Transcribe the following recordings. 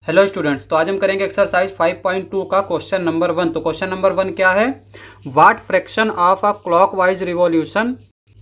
Hello students, तो आज हम करेंगे एक्सरसाइज 5.2 का क्वेश्चन नंबर 1। तो क्वेश्चन नंबर 1 क्या है? What fraction of a clockwise revolution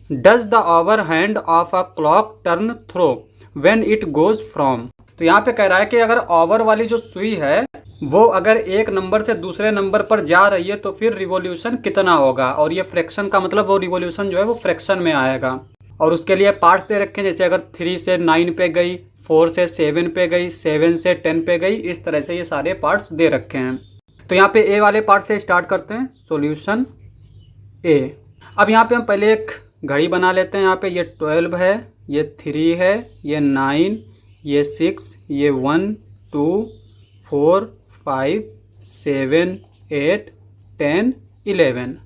does the over hand of a clock turn through when it goes from. तो यहाँ पे कह रहा है कि अगर ओवर वाली जो सुई है वो अगर एक नंबर से दूसरे नंबर पर जा रही है तो फिर रिवॉल्यूशन कितना होगा। और ये फ्रैक्शन का मतलब वो रिवॉल्यूशन जो है वो फ्रैक्शन में आएगा। और उसके लिए पार्ट्स दे रखे हैं, जैसे अगर 3 से 9 पे गई, 4 से 7 पे गई, 7 से 10 पे गई, इस तरह से ये सारे पार्ट्स दे रखे हैं। तो यहाँ पे ए वाले पार्ट से स्टार्ट करते हैं। सॉल्यूशन ए। अब यहाँ पे हम पहले एक घड़ी बना लेते हैं। यहाँ पे ये 12 है, ये 3 है, ये 9, ये 6, ये 1 2 4 5 7 8 10 11।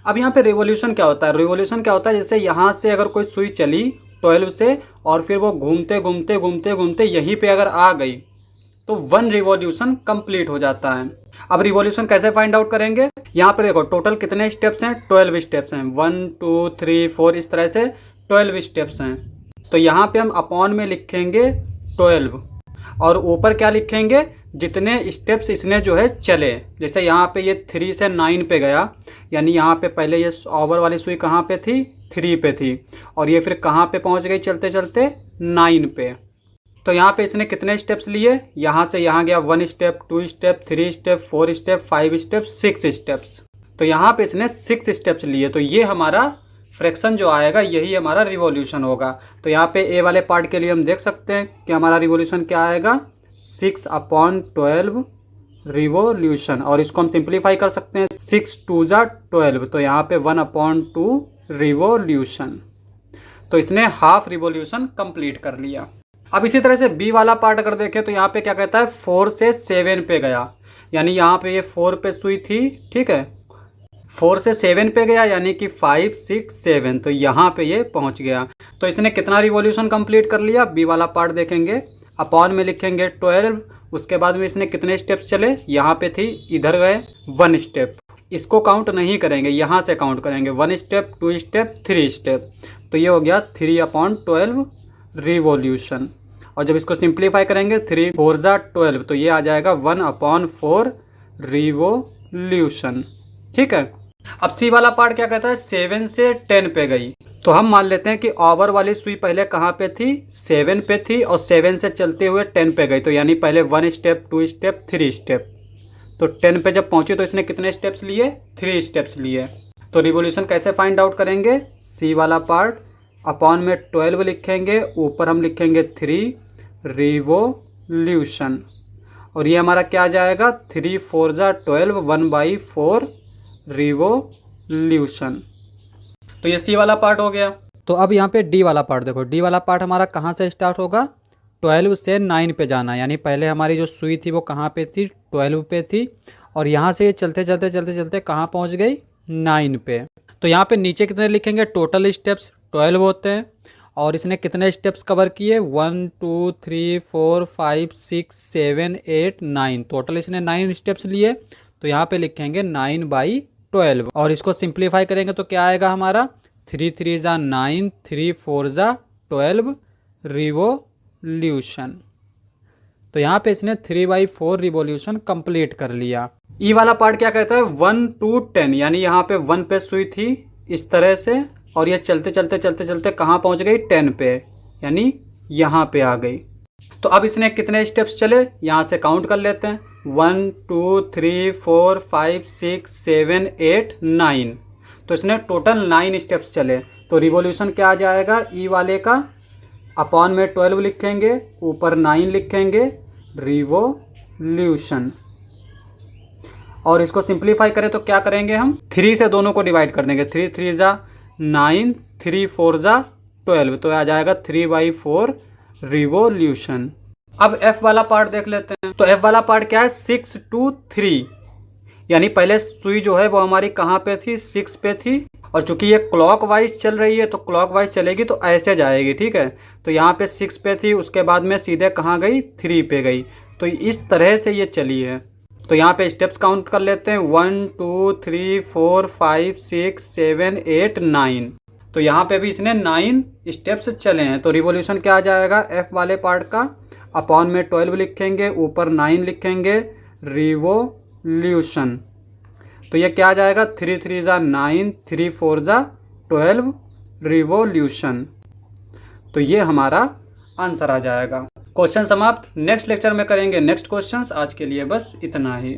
अब यहाँ पे रिवॉल्यूशन क्या होता है? रिवॉल्यूशन क्या होता है, जैसे यहाँ से अगर कोई सुई चली 12 से और फिर वो घूमते घूमते घूमते घूमते यहीं पे अगर आ गई तो 1 रिवॉल्यूशन कंप्लीट हो जाता है। अब रिवॉल्यूशन कैसे फाइंड आउट करेंगे? यहाँ पे देखो टोटल कितने स्टेप्स हैं? 12 स्टेप्स हैं। 1 2 3 4 इस तरह से 12 स्टेप्स हैं। तो यहाँ पे हम अपॉन में लिखेंगे 12 और ऊपर क्या लिखेंगे? जितने स्टेप्स इसने जो है चले। जैसे यहाँ पे ये 3 से 9 पे गया, यानी यहाँ पे पहले ये ओवर वाली सुई कहाँ पे थी? 3 पे थी, और ये फिर कहाँ पे पहुँच गई चलते चलते? 9 पे। तो यहाँ पे इसने कितने स्टेप्स लिए? यहाँ से यहाँ गया 1 step, 2 step, 3 step, 4 step, 5 step, 6 steps. तो यहाँ पे इसने 6 स्टेप्स लिए। तो ये हमारा फ्रैक्शन जो आएगा यही हमारा रिवॉल्यूशन होगा। तो यहाँ पे ए वाले पार्ट के लिए हम देख सकते हैं कि हमारा रिवॉल्यूशन क्या आएगा? 6/12 रिवॉल्यूशन। और इसको हम सिंप्लीफाई कर सकते हैं। 6 2 जा 12, तो यहाँ पे 1/2 रिवॉल्यूशन। तो इसने हाफ रिवॉल्यूशन कंप्लीट कर लिया। अब इसी तरह से बी वाला पार्ट अगर देखें तो यहाँ पे क्या कहता है? 4 से 7 पे गया, यानी यहाँ पे ये 4 पे सुई थी, ठीक है, 4 से 7 पे गया यानी कि 5 6 7, तो यहाँ पे ये पहुँच गया। तो इसने कितना रिवॉल्यूशन कंप्लीट कर लिया? बी वाला पार्ट देखेंगे, अपॉन में लिखेंगे 12। उसके बाद में इसने कितने स्टेप्स चले? यहाँ पे थी, इधर गए 1 स्टेप। इसको काउंट नहीं करेंगे, यहाँ से काउंट करेंगे। 1 स्टेप, 2 स्टेप, 3 स्टेप। तो ये हो गया 3/12 रिवॉल्यूशन। और जब इसको सिंप्लीफाई करेंगे 3 4 जा 12, तो ये आ जाएगा 1/4 रिवॉल्यूशन। ठीक है। अब सी वाला पार्ट क्या कहता है? 7 से 10 पे गई। तो हम मान लेते हैं कि ओवर वाली सुई पहले कहाँ पे थी? 7 पे थी, और 7 से चलते हुए 10 पे गई। तो यानी पहले 1 स्टेप, 2 स्टेप, 3 स्टेप। तो 10 पे जब पहुंची तो इसने कितने स्टेप्स लिए? 3 स्टेप्स लिए। तो रिवॉल्यूशन कैसे फाइंड आउट करेंगे? सी वाला पार्ट, अपॉन में 12 लिखेंगे, ऊपर हम लिखेंगे 3 रिवॉल्यूशन। और ये हमारा क्या आ जाएगा? 3 4 जा 12, 1/4 रिवॉल्यूशन। तो ये सी वाला पार्ट हो गया। तो अब यहाँ पे डी वाला पार्ट देखो। डी वाला पार्ट हमारा कहाँ से स्टार्ट होगा? 12 से 9 पे जाना, यानी पहले हमारी जो सुई थी वो कहाँ पे थी? 12 पे थी, और यहाँ से चलते चलते चलते चलते कहाँ पहुँच गई? 9 पे। तो यहाँ पे नीचे कितने लिखेंगे? टोटल स्टेप्स 12 होते हैं, और इसने कितने स्टेप्स कवर किए? 1 2 3 4 5 6 7 8 9। टोटल इसने 9 स्टेप्स लिए। तो यहाँ पे लिखेंगे 9/12, और इसको सिंप्लीफाई करेंगे तो क्या आएगा हमारा? 3 3 जा 9, 3 4 जा 12 रिवॉल्यूशन। तो यहाँ पे इसने 3/4 रिवॉल्यूशन कंप्लीट कर लिया। ई वाला पार्ट क्या कहता है? 1 to 10, यानी यहाँ पे 1 पे सुई थी इस तरह से, और ये चलते चलते चलते चलते कहाँ पहुँच गई? 10 पे, यानी यहाँ पे आ गई। तो अब इसने कितने स्टेप्स चले? यहाँ से काउंट कर लेते हैं। 1 2 3 4 5 6 7 8 9। तो इसने टोटल 9 स्टेप्स चले। तो रिवॉल्यूशन क्या आ जाएगा? ई वाले का, अपॉन में 12 लिखेंगे, ऊपर 9 लिखेंगे, रिवॉल्यूशन। और इसको सिंप्लीफाई करें तो क्या करेंगे हम? 3 से दोनों को डिवाइड कर देंगे। 3 3 जा 9, 3 4 जा 12, तो आ जाएगा 3/4 रिवॉल्यूशन। अब एफ वाला पार्ट देख लेते हैं। तो एफ वाला पार्ट क्या है? 6 to 3, यानी पहले सुई जो है वो हमारी कहाँ पे थी? 6 पे थी, और चूंकि ये क्लॉकवाइज चल रही है तो क्लॉकवाइज चलेगी तो ऐसे जाएगी, ठीक है। तो यहाँ पे 6 पे थी, उसके बाद में सीधे कहाँ गई? 3 पे गई। तो इस तरह से ये चली है। तो यहाँ पे स्टेप्स काउंट कर लेते हैं। 1 2 3 4 5 6 7 8 9। तो यहाँ पे भी इसने 9 स्टेप्स चले हैं। तो रिवॉल्यूशन क्या आ जाएगा एफ वाले पार्ट का? अपॉन में 12 लिखेंगे, ऊपर 9 लिखेंगे, रिवोल्यूशन। तो ये क्या आ जाएगा, 3 3 ज़ा 9, 3 4 ज़ा 12 रिवोल्यूशन। तो ये हमारा आंसर आ जाएगा। क्वेश्चन समाप्त। नेक्स्ट लेक्चर में करेंगे नेक्स्ट क्वेश्चंस। आज के लिए बस इतना ही।